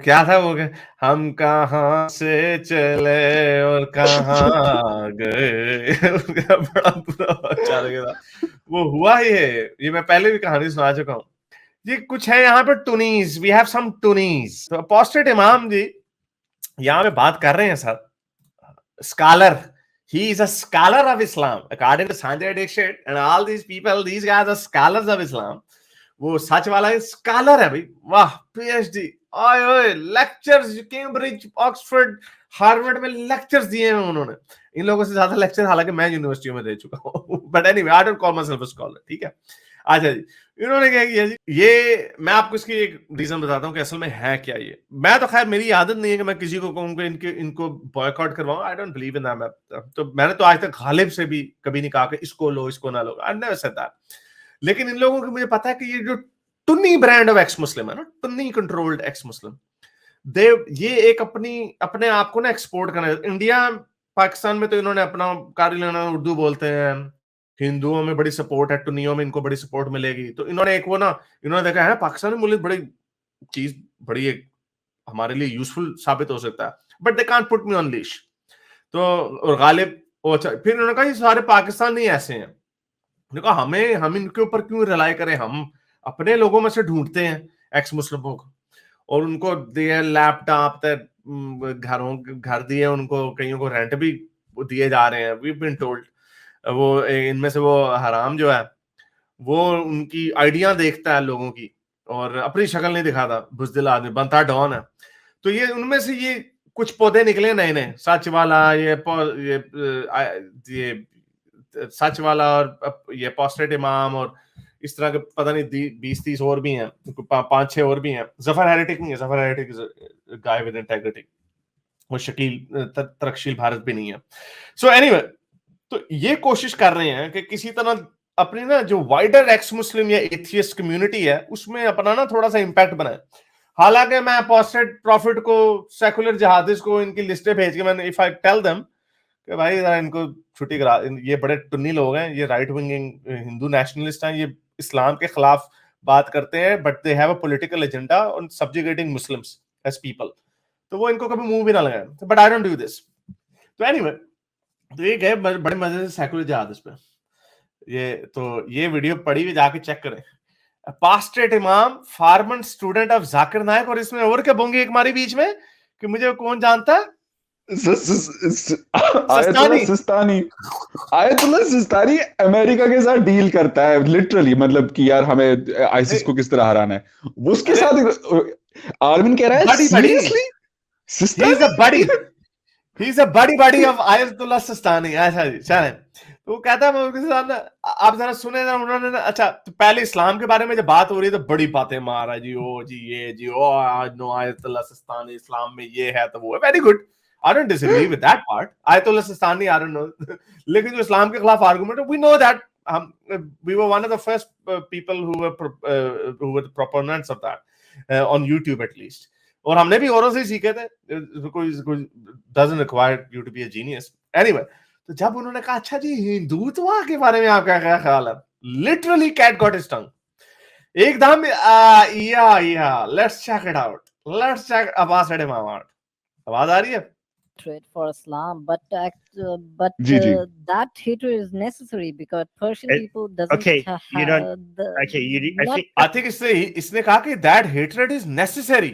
क्या था वो हम कहाँ से चले और कहाँ गए उसका बड़ा बुरा अच्छा लगा था। वो हुआ ही है, ये मैं पहले भी कहानी सुना चुका हूँ। ये कुछ है यहाँ पे टुनीस, वी हैव सम टुनीस। तो अपोस्टेट इमाम जी यहाँ पे बात कर रहे हैं sir, scholar, he is a scholar of Islam according to Sanjay Dixit and all these people, these guys are scholars of Islam। वो सच वाला स्कॉलर है भाई, वाह, पीएचडी, ओए ओए, लेक्चर्स कैम्ब्रिज, ऑक्सफोर्ड, हार्वर्ड में लेक्चर्स दिए हैं उन्होंने। इन लोगों से ज्यादा लेक्चर हालांकि मैं यूनिवर्सिटियों में दे चुका हूँ, but anyway I don't call my self a scholar, ठीक है। अच्छा जी, इन्होंने क्या किया जी, ये मैं आपको इसकी एक रीजन बताता हूँ कि असल में है क्या ये। मैं तो खैर, मेरी आदत नहीं है कि मैं किसी को कहूँ कि इनको बॉयकॉट करवाऊं, I don't believe in that. तो मैंने तो आज तक गालिब से भी कभी नहीं कहा कि इसको लो इसको ना लो, आई नेवर सेड दैट। लेकिन इन लोगों को मुझे पता है कि ये जो टुन्नी ब्रांड ऑफ एक्स मुस्लिम है ना, टुन्नी कंट्रोल्ड एक्स मुस्लिम, दे ये एक अपने आप को ना एक्सपोर्ट करना। इंडिया पाकिस्तान में तो इन्होंने अपना कारी लेना, उर्दू बोलते हैं, हिंदुओं में बड़ी सपोर्ट है, टुन्नियों में इनको बड़ी सपोर्ट मिलेगी। तो इन्होंने एक वो ना, इन्होंने देखा है पाकिस्तान में मुल्क बड़ी चीज, बड़ी एक हमारे लिए यूजफुल साबित हो सकता है, but they can't put me on leash. तो और गालिब, अच्छा, फिर उन्होंने कहा ये सारे पाकिस्तानी ऐसे हैं। देखो हम इनके ऊपर क्यों रिलाई करें, हम अपने लोगों में से ढूंढते हैं एक्स मुस्लिमों को, और उनको दिए लैपटॉप, घर दिए उनको, कईयों को रेंट भी दिए जा रहे हैं, वी बीन टोल्ड। वो इनमें से वो हराम जो है, वो उनकी आइडिया देखता है लोगों की, और अपनी शक्ल नहीं दिखाता, बुजदिल आदमी बनता डॉन है। तो ये उनमें से ये कुछ पौधे निकले नए नए, सच वाला, ये सच वाला, और ये पोस्टेड इमाम, और इस तरह के पता नहीं 20-30 और भी हैं, 5-6 और भी हैं। जफर हेरेटिक नहीं है, Zafar heretic is guy with integrity, वो शकील तरकशील भारत भी नहीं है। सो एनीवे, तो ये कोशिश कर रहे हैं कि किसी तरह अपनी ना जो वाइडर एक्स मुस्लिम या एथियस्ट कम्युनिटी है उसमें अपना ना थोड़ा सा इंपैक्ट बनाए। हालांकि मैं अपोस्टेट प्रॉफिट को, सेकुलर जिहादिस को इनकी लिस्टें भेज के, मैंने इफ आई टेल देम कि भाई जरा इनको छुट्टी करा, ये बड़े टुन्नी लोग हैं, ये राइट विंगिंग हिंदू नेशनलिस्ट हैं, ये इस्लाम के खिलाफ बात करते हैं, but they have a political agenda on subjugating Muslims as people, तो वो इनको कभी मुंह भी ना लगाए, but I don't do this. तो एनीवे, तो ये गए बड़े मजे से सेकुलर जिहादिस पे। ये वीडियो पड़ी हुई, जाके चेक करें। पास्टेट इमाम, फार्मन स्टूडेंट ऑफ जाकिर नायक, और इसमें और क्या बोंगे एक मारी बीच में कि मुझे कौन जानता है, Ayatollah Sistani. Sistani. Ayatollah Sistani America के साथ डील करता है लिटरली, मतलब कि यार हमें आईसिस को किस तरह हराना है, वो उसके अरे साथ आर्मिन कह रहा है बड़ी बड़ी, सीरियसली ही इज अ बड़ी, सिस्तानी। ही इज अ बड़ी बड़ी ऑफ आयतुल्लाह सिस्तानी। अच्छा जी, चलें। तो वो कहता है, मैं उसके साथ ना, आप जरा सुने ना, उन्होंने ना, अच्छा, तो पहले इस्लाम के बारे में जब बात हो रही है तो बड़ी बातें मार रहा है जी, ओ जी ये जी, ओ आज नो आयतुल्लाह सिस्तानी इस्लाम में ये है तो वो है, very good, I don't disagree with that part, Ayatollah Sistani, I don't know. लेकिन जो इस्लाम के खिलाफ आर्गुमेंट है, वी नो दैट, हम we were one of the first people who were proponents of that on YouTube at least, और हमने भी औरों से ही सीखे थे, कोई doesn't require you to be a genius anyway। तो जब उन्होंने कहा अच्छा जी हिंदुत्व के बारे में आपका क्या ख्याल है, literally cat got his tongue एकदम, या let's check it out, let's check Abbas Imam out. आवाज आ रही है? hatred for Islam, but जी जी। that hatred is necessary because Persian It- people doesn't okay, have you don't. the Okay, I not think I think इसने कहा कि that hatred is necessary,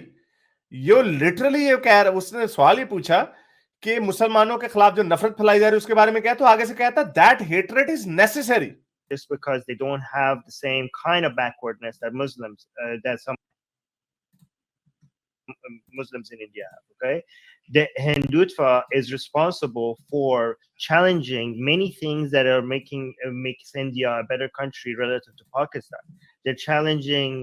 yo literally ये कह रहा, उसने सवाल ये पूछा कि मुसलमानों के खिलाफ जो नफरत फैलाई जा रही है उसके बारे में क्या, तो आगे से कहता that hatred is necessary. just because they don't have the same kind of backwardness that Muslims, that some Muslims in India have. Okay, the Hindutva is responsible for challenging many things that are makes India a better country relative to Pakistan. They're challenging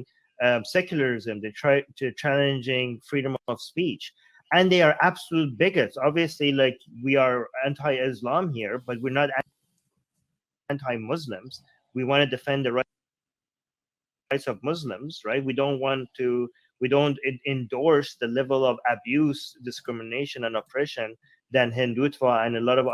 secularism. They try to challenging freedom of speech, and they are absolute bigots. Obviously, like we are anti-Islam here, but we're not anti-Muslims. We want to defend the rights of Muslims, right? We don't endorse the level of abuse, discrimination, and oppression that Hindutva and a lot of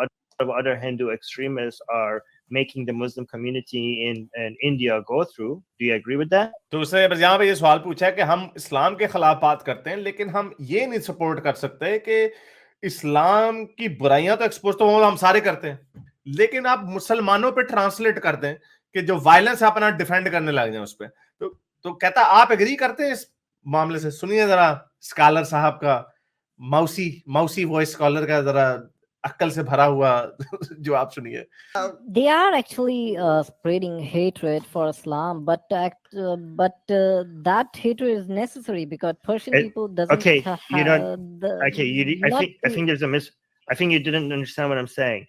other Hindu extremists are making the Muslim community in India go through. Do you agree with that? तो उसने बस यहाँ पे ये सवाल पूछा है कि हम इस्लाम के खिलाफ बात करते हैं, लेकिन हम ये नहीं सपोर्ट कर सकते कि इस्लाम की बुराइयां तो एक्सपोज तो हम सारे करते हैं, लेकिन आप मुसलमानों पे ट्रांसलेट कर दें कि जो वायलेंस है अपना डिफेंड करने लग जाए उस पर। तो कहता आप एग्री करते हैं इस मामले से? सुनिए जरा स्कॉलर साहब का, मौसी वॉइस स्कॉलर का जरा अक्ल से भरा हुआ जवाब सुनिए। They are actually spreading hatred for Islam, but that hatred is necessary because Persian people doesn't Okay, have you don't. the Okay, I think there's a I think you didn't understand what I'm saying.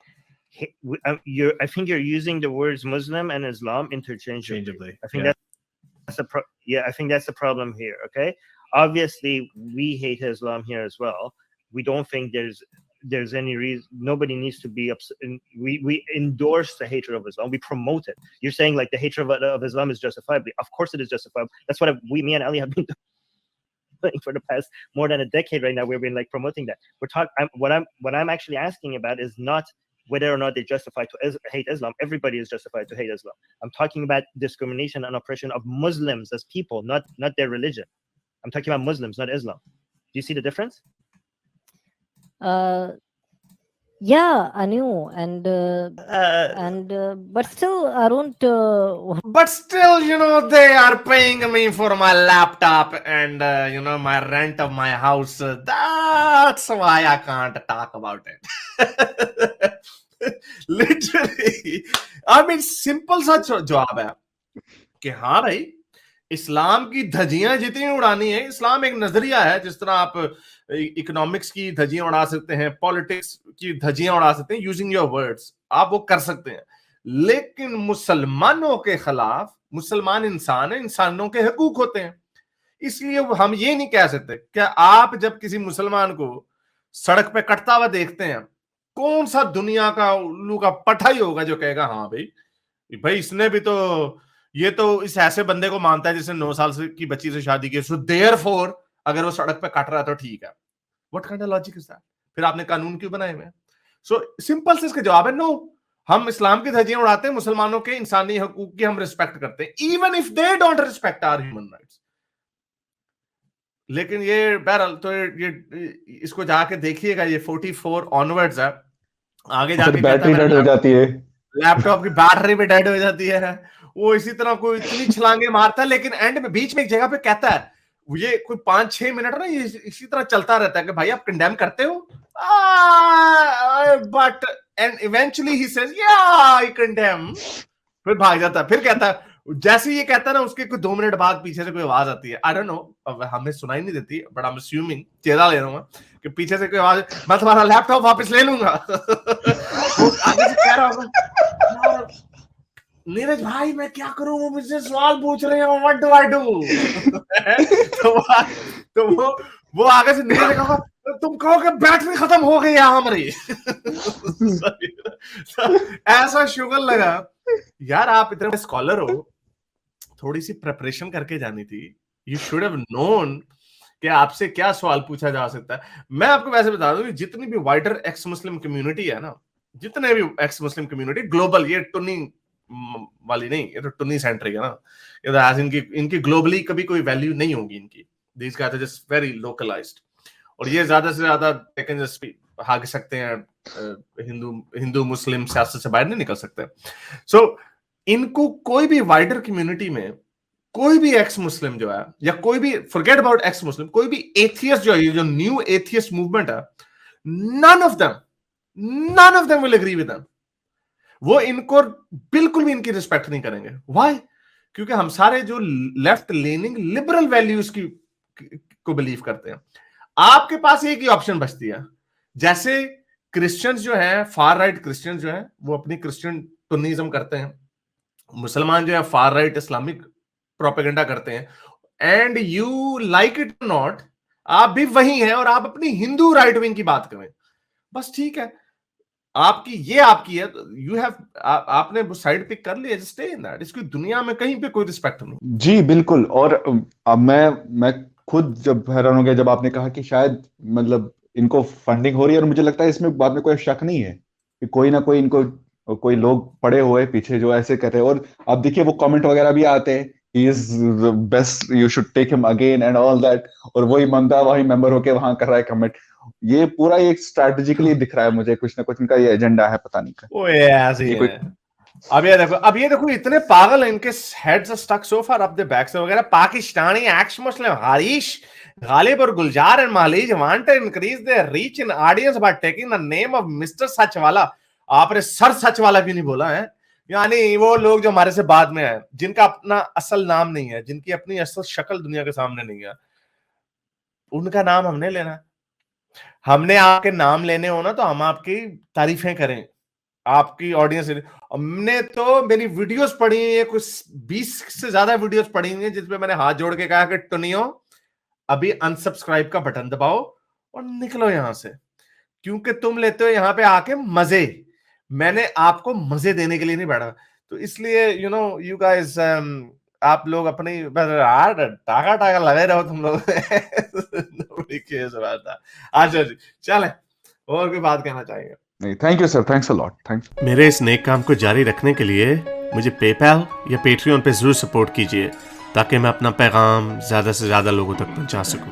I think you're using the words Muslim and Islam interchangeably. I think that's I think that's the problem here. Okay, obviously we hate Islam here as well. We don't think there's any reason. Nobody needs to be upset. We endorse the hatred of Islam. We promote it. You're saying like the hatred of Islam is justifiable. Of course it is justifiable. That's what me and Ali have been doing for the past more than a decade right now. We've been like promoting that. We're talking. What I'm actually asking about is not whether or not they're justified to hate Islam. Everybody is justified to hate Islam. I'm talking about discrimination and oppression of Muslims as people, not their religion. I'm talking about Muslims, not Islam. Do you see the difference? Yeah, I knew, and but still, I don't. But still, they are paying me for my laptop and my rent of my house. That's why I can't talk about it. Literally, I mean, simple सा जवाब है कि हाँ भाई, इस्लाम की धज्जियां जितनी उड़ानी है, इस्लाम एक नजरिया है। जिस तरह आप इकोनॉमिक्स की धज्जियां उड़ा सकते हैं, पॉलिटिक्स की धज्जियां उड़ा सकते हैं, यूजिंग योर वर्ड्स, आप वो कर सकते हैं। लेकिन मुसलमानों के खिलाफ, मुसलमान इंसान है, इंसानों के हकूक होते हैं, इसलिए हम ये नहीं कह सकते। क्या आप जब किसी मुसलमान को सड़क पे कटता हुआ देखते हैं, कौन सा दुनिया का उल्लू का पठा ही होगा जो कहेगा हाँ भाई इसने भी तो, ये तो इस ऐसे बंदे को मानता है जिसने 9 साल की बच्ची से शादी की, सो देयरफॉर अगर वो सड़क पे कट रहा है तो ठीक है। What kind of logic is that? फिर आपने कानून क्यों बनाए हुए? सो सिंपल से इसका जवाब है नो। हम इस्लाम की धज्जियां उड़ाते हैं, मुसलमानों के इंसानी हकूक की हम रिस्पेक्ट करते हैं, even if they don't respect our human rights. लेकिन ये बहरहाल तो ये इसको जाके देखिएगा, ये 44 ऑनवर्ड्स है, आगे जाके बैटरी डेड हो जाती है, लैपटॉप की बैटरी भी डेड हो जाती है। वो इसी तरह कोई इतनी छलांगे मारता है, लेकिन एंड में बीच में एक जगह पे कहता है, ये कोई 5-6 मिनट ना ये इसी तरह चलता रहता है कि भाई आप कंडेम करते हो, but and eventually he says या आई कंडेम, फिर भाग जाता है। फिर कहता है, जैसे ये कहता है ना, उसके कुछ 2 मिनट बाद पीछे से कोई आवाज आती है, आई डोंट नो, अब हमें सुनाई नहीं देती, बट आई एम अस्यूमिंग, चेहरा ले रहा हूं कि पीछे से कोई आवाज, मैं तुम्हारा लैपटॉप वापस ले लूंगा। वो आगे से कह रहा होगा, नीरज भाई मैं क्या करूं, वो मुझसे सवाल पूछ रहे हैं, व्हाट डू आई डू? तो वो आगे से नीरज कहा, तुम कहो कि बैटरी खत्म हो गई है हमारी। ऐसा शुगर लगा, यार आप इतने स्कॉलर हो, थोड़ी सी प्रिपरेशन करके जानी थी। यू शुड हैव नोन कि आपसे क्या सवाल पूछा जा सकता है। मैं आपको वैसे बता दूं, जितनी भी वाइडर एक्स मुस्लिम कम्युनिटी है ना, जितने भी एक्स मुस्लिम कम्युनिटी ग्लोबल, ये टुन्नी वाली नहीं, ये तो टुन्नी सेंट्रिक है ना, ये तो आज इनकी ग्लोबली कभी कोई वैल्यू नहीं होगी इनकी। These guys are just very localised, और ये ज्यादा से ज्यादा भाग सकते हैं, हिंदू मुस्लिम सियासत से बाहर नहीं निकल सकते। सो इनको कोई भी वाइडर कम्युनिटी में कोई भी एक्स मुस्लिम जो है, या कोई भी, फॉरगेट अबाउट एक्स मुस्लिम, कोई भी एथियस्ट जो है, जो न्यू एथियस्ट मूवमेंट है, none of them will agree with them. वो इनको बिल्कुल भी इनकी रिस्पेक्ट नहीं करेंगे। व्हाई? क्योंकि हम सारे जो लेफ्ट लीनिंग लिबरल वैल्यूज को बिलीव करते हैं। आपके पास एक ही ऑप्शन बचती है, जैसे क्रिश्चियंस जो है, फार राइट क्रिश्चियंस जो है, वो अपनी क्रिश्चियन टुनिज्म करते हैं, मुसलमान जो है फार राइट इस्लामिक प्रोपेगेंडा करते हैं, and you like it not, आप भी वही हैं और आप अपनी हिंदू राइट विंग की बात करें, बस ठीक है, आपकी है, यू हैव, आपने वो साइड पिक कर लिया, स्टे इन दैट। इसकी दुनिया में कहीं पे कोई रिस्पेक्ट नहीं। जी बिल्कुल। और अब मैं खुद जब हैरान हो गया जब आपने कहा कि शायद मतलब इनको फंडिंग हो रही है, और मुझे लगता है इसमें बाद में कोई शक नहीं है कि कोई ना कोई इनको और कोई लोग पड़े हुए पीछे जो ऐसे कर रहे हैं, और अब देखिए वो कमेंट वगैरह भी आते हैं, he is best, you should take him again and all that, और वही बंदा वही मेंबर होके वहां कर रहा है कमेंट। ये पूरा एक स्ट्रैटेजिकली दिख रहा है मुझे, कुछ ना कुछ इनका ये एजेंडा है, पता नहीं का। वो ऐसे ही ये कोई है। अब ये देखो इतने पागल हैं, इनके heads are stuck so far up the backs वगैरह। Pakistani ex Muslim Harish Ghalib or Guljar and Malij want to increase their reach in audience by taking the name of Mr. Sachwala. आपने सर सचवाला क्यों नहीं बोला है? यानी वो लोग जो हमारे से बाद में आए, जिनका अपना असल नाम नहीं है, जिनकी अपनी असल शक्ल दुनिया के सामने नहीं है, उनका नाम हमने लेना। हमने आपके नाम लेने हो ना तो हम आपकी तारीफें करें, आपकी ऑडियंस। हमने तो मेरी वीडियोस पढ़ी है, कुछ 20 से ज्यादा वीडियोस पढ़ी हैं जिसमें मैंने हाथ जोड़ के कहा कि टुनियो अभी अनसब्सक्राइब का बटन दबाओ और निकलो यहां से, क्योंकि तुम लेते हो यहां पे आके मजे। मैंने आपको मजे देने के लिए नहीं बैठा, तो इसलिए यू नो यू गाइस, आप लोग अपनी टाका टाका लगे रहो तुम लोग। अच्छा जी, चले और कोई बात कहना चाहेंगे? नहीं, thank you sir, thanks a lot, thanks. मेरे इस नेक काम को जारी रखने के लिए मुझे पेपैल या पेट्रियन पे जरूर सपोर्ट कीजिए, ताकि मैं अपना पैगाम ज्यादा से ज्यादा लोगों तक पहुंचा सकूं।